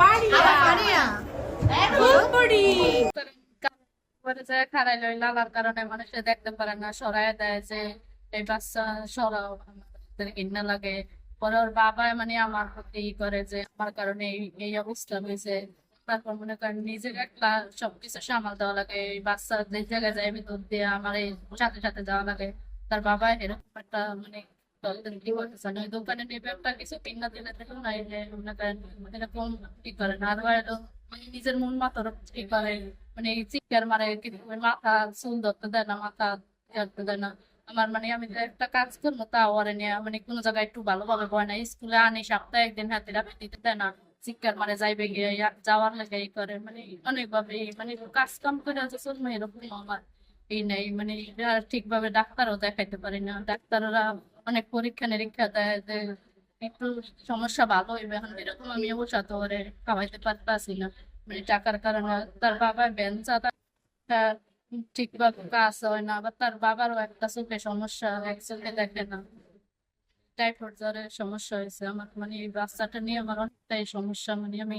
ফারিয়া ফুলপুরি খারাই লই লাগার কারণে মানুষে দেখতে পারে না, সরাই দেয় যে এই বাচ্চা সরাও, আমাদের ঘৃণা লাগে। পরে ওর বাবা মানে আমার প্রতি ই করে যে আমার কারণে এই অবস্থা হয়েছে। তারপর মনে করেন নিজের একটা সবকিছু সামাল দেওয়া লাগে, এই বাচ্চা যে জায়গায় যায় ভিতর দিয়ে আমার এই সাথে সাথে যাওয়া লাগে। তার বাবা এরকম একটা মানে কি বলতেছে না, ওই দোকানে নেবে একটা কিছু কিনা দিলে দেখুন না, এই যে মনে করেন এরকম কি করে না, আর হয়তো মানে নিজের মন মাতার কি করে, মানে এই চিৎকার মারে, কিন্তু মাথা চুল ধরতে দেয় না, মাথা ধরতে দেয় না। আমার মানে আমি যে একটা কাজ করবো তা ওরে নিয়ে মানে কোনো জায়গায় একটু ভালোভাবে বয় না, স্কুলে আনি সপ্তাহে একদিন হাতে রাখতে দিতে দেয় না, চিৎকার মারে যাইবে গিয়ে যাওয়ার লেগে এই করে, মানে অনেকভাবে মানে কাজ কাম করে আছে চলবে এরকম আমার এই নেই, মানে ঠিকভাবে ডাক্তারও দেখাইতে পারি না। ডাক্তাররা অনেক পরীক্ষা নিরীক্ষা দেয় যে একটু সমস্যা ভালো হইবে, এখন এরকম আমি অবশ্য তো ওরে খাওয়াইতে পারতাছি না, মানে টাকার কারণে। তার বাবা বেঞ্চা, তার ঠিকভাবে কাজ হয় না, আবার তার বাবারও একটা চোখে সমস্যা, এক চোখে দেখে না, টাইফয়েড জ্বরের সমস্যা হয়েছে। আমার মানে এই বাচ্চাটা নিয়ে আমার অনেকটাই সমস্যা, মানে আমি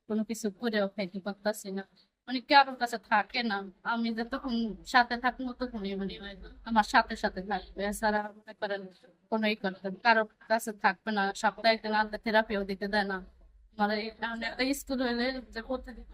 কোনো কিছু করেও খাইতে পারতাছি না, মানে কারোর কাছে থাকে না। আমি যতক্ষণ সাথে থাকবো ততক্ষণই মানে আমার সাথে সাথে থাকবে, এছাড়া মনে করেন কোনো ই করতে কারোর কাছে থাকবে না, সপ্তাহে একদিন আলাদা থেরাপিও দিতে দেয় না। মানে স্কুল হইলে যে প্রতিদিন